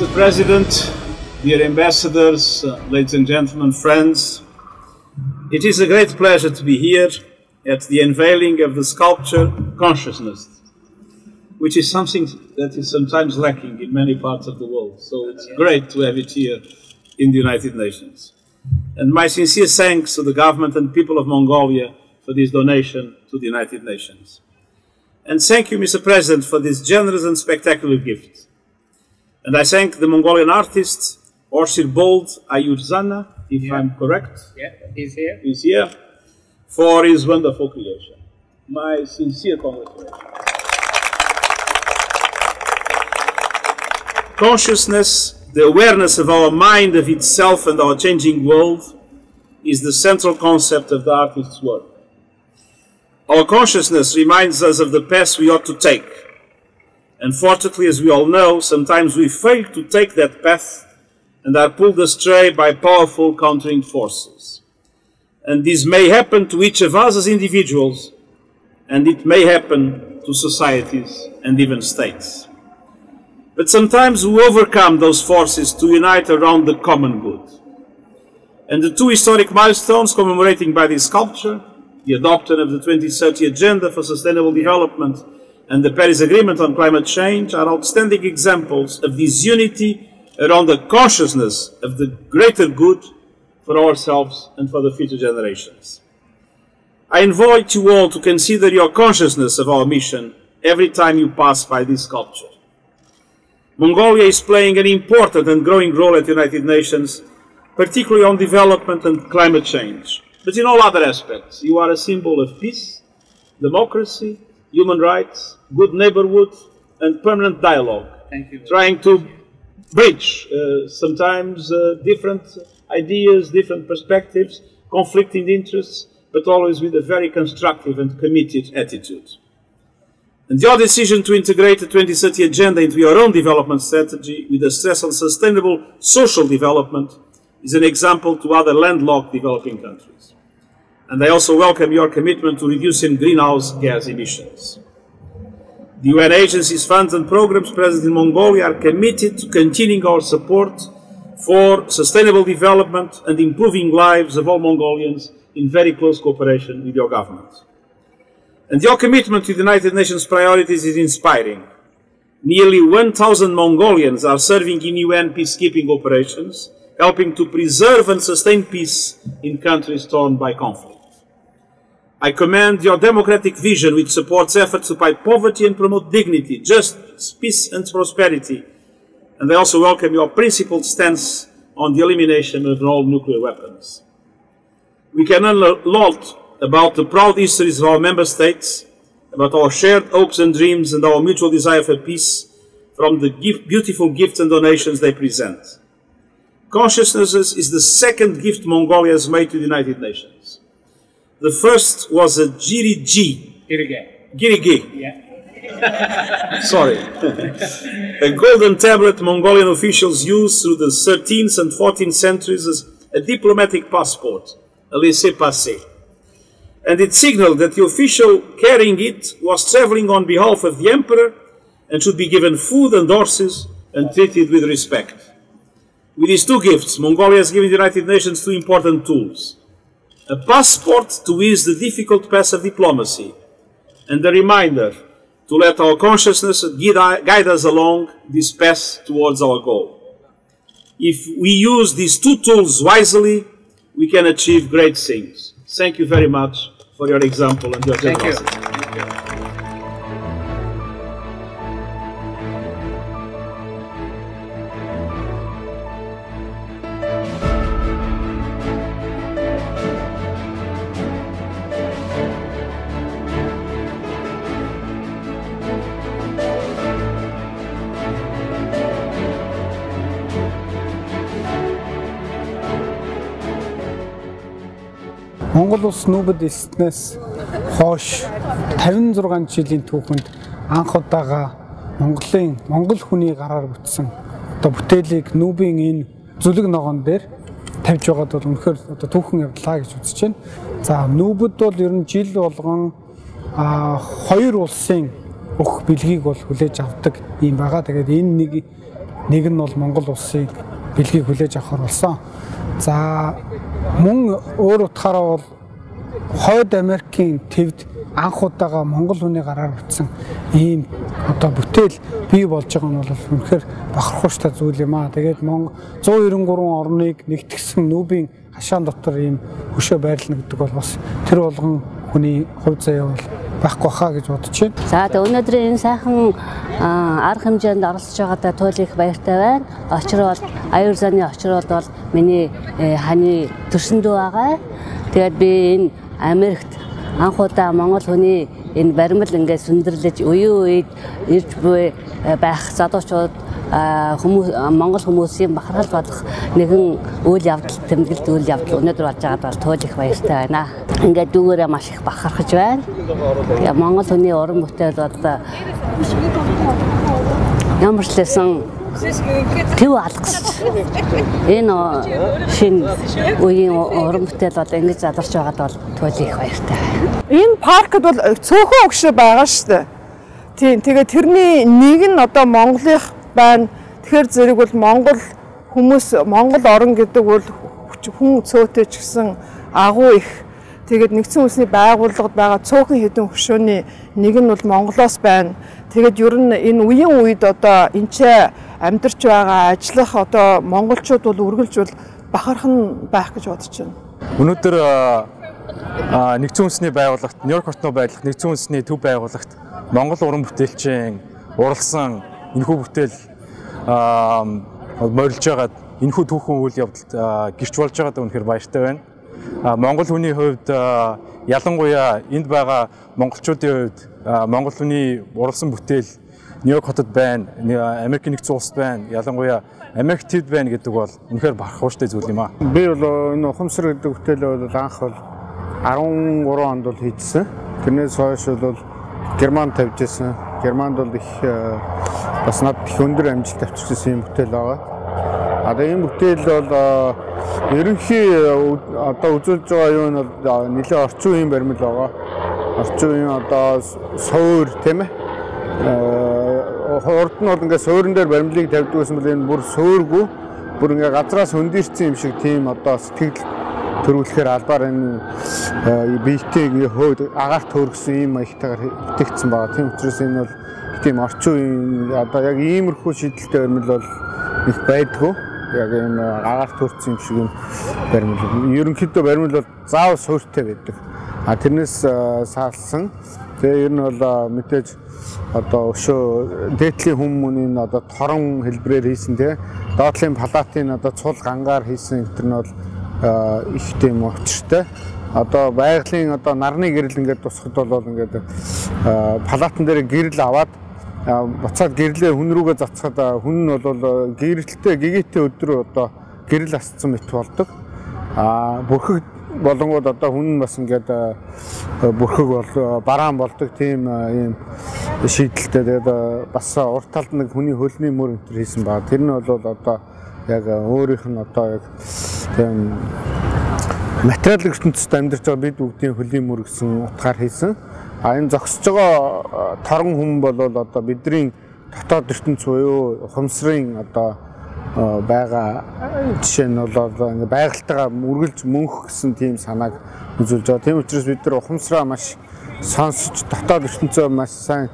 Mr. President, dear ambassadors, ladies and gentlemen, friends, it is a great pleasure to be here at the unveiling of the sculpture Consciousness, which is something that is sometimes lacking in many parts of the world. So it's great to have it here in the United Nations. And my sincere thanks to the government and people of Mongolia for this donation to the United Nations. And thank you, Mr. President, for this generous and spectacular gift. And I thank the Mongolian artist, Bold Ayurzana, if I'm correct. Yeah, he's here. He's here, for his wonderful creation. My sincere congratulations. Consciousness, the awareness of our mind of itself and our changing world, is the central concept of the artist's work. Our consciousness reminds us of the path we ought to take. Unfortunately, as we all know, sometimes we fail to take that path and are pulled astray by powerful countering forces. And this may happen to each of us as individuals, and it may happen to societies and even states. But sometimes we overcome those forces to unite around the common good. And the two historic milestones commemorating by this sculpture, the adoption of the 2030 Agenda for Sustainable Development and the Paris Agreement on Climate Change, are outstanding examples of this unity around the consciousness of the greater good for ourselves and for the future generations. I invite you all to consider your consciousness of our mission every time you pass by this sculpture. Mongolia is playing an important and growing role at the United Nations, particularly on development and climate change. But in all other aspects, you are a symbol of peace, democracy, human rights, good neighborhood, and permanent dialogue. Thank you. Trying to bridge sometimes different ideas, different perspectives, conflicting interests, but always with a very constructive and committed attitude. And your decision to integrate the 2030 Agenda into your own development strategy with a stress on sustainable social development is an example to other landlocked developing countries. And I also welcome your commitment to reducing greenhouse gas emissions. The UN agencies, funds and programs present in Mongolia are committed to continuing our support for sustainable development and improving lives of all Mongolians in very close cooperation with your government. And your commitment to the United Nations priorities is inspiring. Nearly 1,000 Mongolians are serving in UN peacekeeping operations, helping to preserve and sustain peace in countries torn by conflict. I commend your democratic vision, which supports efforts to fight poverty and promote dignity, justice, peace and prosperity. And I also welcome your principled stance on the elimination of all nuclear weapons. We can learn a lot about the proud histories of our member states, about our shared hopes and dreams and our mutual desire for peace from the beautiful gifts and donations they present. Consciousness is the second gift Mongolia has made to the United Nations. The first was a Girigi. Yeah. Sorry. A golden tablet Mongolian officials used through the 13th and 14th centuries as a diplomatic passport, a laissez-passer. And it signaled that the official carrying it was traveling on behalf of the emperor and should be given food and horses and treated with respect. With these two gifts, Mongolia has given the United Nations two important tools: a passport to ease the difficult path of diplomacy, and a reminder to let our consciousness guide us along this path towards our goal. If we use these two tools wisely, we can achieve great things. Thank you very much for your example and your generosity. Thank you. Монгол улс нүүбэд эснээс хойш 56 жилийн түүхэнд анх удаага Монгол хүний гараар бүтсэн бүтээлийг нүүбийн энэ зүлэг ногоон дээр тавьж байгаад бол үнэхээр түүхэн явдлаа гэж үзэж байна. За нүүбэд бол ер нь жил болгон хоёр улсын өгөх бэлгийг бол хүлээж авдаг юм байгаа. Тэгээд энэ нэг нэг нь бол Монгол улсын бэлгийг хүлээж авахар болсон. За мөн өөр утгаараа бол Хойд Америкийн төвд анх удаага Монгол хүний гараар бүтсэн ийм одоо бүтээл бий болж байгаа нь бол үнэхээр бахархууштай зүйл юм аа. Тэгээд 193 орныг нэгтгсэн нүүбийн хашаан дотор ийм хөшөө байрлана гэдэг бол бас тэр болгон хүний хувь заяа бол байхгүй хаа гэж бодож байна. За тэгээ өнөөдрийн энэ сайхан арга хэмжээнд оролцож байгаадаа туйлын их баяртай байна. Очир бол аюул заны очир бол миний ханы төрсөндөө байгаа. Тэгээд би энэ Америкт анх удаа Монгол хүний энэ баримл ингээд сүндэрлэж үеийн үед ирж буй байх залуучууд Монгол хүмүүсийн бахархал болох нэгэн үйл явдал, тэмдэглэлт үйл явдал өнөөдөр болж байгаад бол туйл их баяртай байна. Ингээд дүүгээрээ маш их бахархаж байна. Тэгээ Монгол хүний уран бүтээл одоо ямар ч лсэн төв алгасч энэ шинэ үеийн уран бүтээл бол ингэж задарч байгаад бол туйл их баяртай. Энэ паркд бол цөөхөн өгшөө байгаа шүү дээ. Тийм. Тэгээ тэрний нэг нь одоо Монголынх байна. Тэгэхээр зэрэг бол Монгол хүмүүс Монгол орн гэдэг бол хүн цөөтэй ч гэсэн агуу их. Тэгээд нэгдсэн үндэсний байгууллагад байгаа цөөхөн хэдэн хөшөөний нэг нь бол Монголоос байна. Тэгээд ер нь энэ үеийн үед одоо энчээ амьдарч байгаа ажиллах одоо монголчууд бол үргэлж бол бахархан байх гэж бодож байна. Өнөөдөр нэгдсэн үндэсний байгууллагт Нью-Йорк хотноо байрлах нэгдсэн үндэсний төв байгууллагт Монгол уран бүтээлчийн уралсан энэхүү бүтээл морилж байгаад энэхүү түүхэн үйл явдалд гэрч болж байгаад үнэхээр баяртай байна. Монгол хүний хувьд ялангуяа энд байгаа монголчуудын хувьд Монгол хүний уралсан бүтээл Нью-Йорк хотод байна, Америкийн нэгдсэн улсад байна, ялангуяа Америк төвд байна гэдэг бол үнэхээр бахархууштай зүйл юм аа. Би бол энэ Ухамсар гэдэг бүтээлээ бол анх бол 13 онд бол хийжсэн. Тэрнээс хойш бол Германд тавьжсэн. Германд бол их бас над их өндөр амжилт авчирсан юм бүтээл байгаа. Одоо энэ бүтээл бол ерөнхий одоо үзүүлж байгаа юу нь бол нэлээд орчин үеийн баримл байгаа. Орчин үеийн одоо суур тийм ээ. Урд нь бол ингээд суурин дээр баримлыг тавьдаг гэсэн бол энэ бүр суургүй бүр ингээд газраас хөндөрсөн юм шиг тийм одоо сэтгэл төрүүлэхээр албаар энэ биетэй ингээд агаарт хөргсөн юм маягтайгаар бүтээгдсэн байгаа. Тийм учраас энэ бол тийм орчин үеийн одоо яг иймэрхүү шийдэлтэй баримл бол их байдгүй. Яг энэ агаарт хөргсөн юм шиг юм баримл. Ерөнхийдөө баримл бол заавал суурьтай байдаг. Тэрнээс саалсан. Тэгээ ер нь бол мэдээж одоо өшөө дээдлийн хүмүүний одоо торон хэлбрээр хийсэн тий доотлын палатын одоо цул гангаар хийсэн энэ нь бол их тийм очиртай. Одоо байгалийн одоо нарны гэрэл ингээд тусахд бол ингээд палатан дээр гэрэл аваад буцаад гэрлээ хүн рүүгээ зацхад хүн нь бол гэрэлтэй гэгэттэй өдрөө одоо гэрэл асцсан мэт болдог. Бүрхэг болонгууд одоо хүн бас ингээд бүрхэг бол бараан болдог тийм ийм шийдэлтэй. Тэгээд бас урт талд нэг хүний хөлний мөр энэ хийсэн баг. Тэр нь бол одоо яг өөрийнх нь одоо яг тийм материал ертөнцид амьдарч байгаа бид бүгдийн хөлний мөр гэсэн утгаар хийсэн. Энэ зогсож байгаа торон хүм бол одоо бидний дотоод ертөнц буюу Ухамсарын одоо байгаа жишээ нь бол ингээ байгальтайгаа үргэлж мөнх гэсэн тийм санааг үзүүлж байгаа. Тийм учраас бид нар Ухамсараа маш сонсож дотоод ертөнцөө маш сайн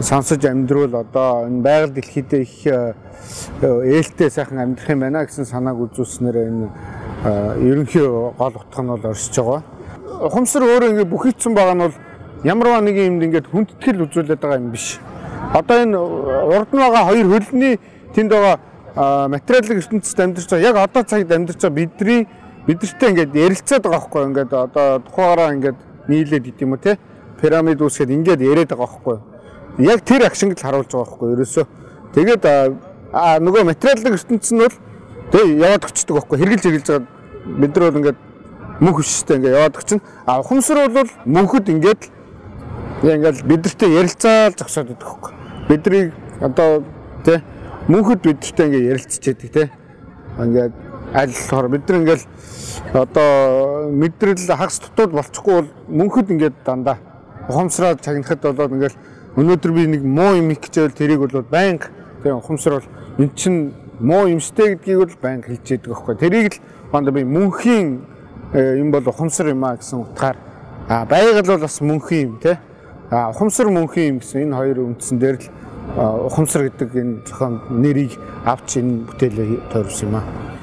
сонсож амьдруул одоо энэ байгаль дэлхийд их ээлтэй сайхан амьдрах юм байна гэсэн санааг үзүүлснээр энэ ерөнхий гол утга нь бол оршиж байгаа. Ухамсар өөрөө ингээ бүхийдсэн байгаа нь бол ямарваа нэг юмд ингээд хүндэтгэл үзүүлээд байгаа юм биш. Одоо энэ урд нь байгаа хоёр хөлний тэнд байгаа материалын ертөнцид амьдарч байгаа яг одоо цагт амьдарч байгаа бидэртэй ингээд ярилцаад байгаа байхгүй ингээд одоо тухайгаараа ингээд нийлээд идэм үү те пирамид үүсгээд ингээд яриад байгаа байхгүй яг тэр акшинд л харуулж байгаа байхгүй ерөөсөө тэгээд нөгөө материалын ертөнцид нь бол тэг яваад өчтдөг байхгүй хэрглэж байгаа бид нар бол ингээд мөнх өчтэй ингээд яваад өчнө ухамсар бол мөнхөд ингээд бидэртэй ярилцаал зогсоод идэх байхгүй бидний одоо те мөнхөд бидэртэй ингээ ярилцж яадаг те ингээд аль болохоор бид нар ингээл одоо мэдрэл хагас дутууд болчихгүй бол мөнхөд ингээд дандаа ухамсараа чагнахад болоод ингээл өнөөдөр би нэг муу юм их гэжэл тэрийг бол байнга Тэгээ ухамсар бол эн чинь муу юмштэй гэдгийг бол байнга хэлж яддаг байхгүй. Тэрийг л хондоо би мөнхийн юм бол ухамсар юм а гэсэн утгаар байгаль бол бас мөнхийн юм те. Ухамсар мөнхийн юм гэсэн энэ хоёр үндсэн дээр л ухамсар гэдэг энэ зохион нэрийг авч энэ бүтээлээ тойрсон юм а.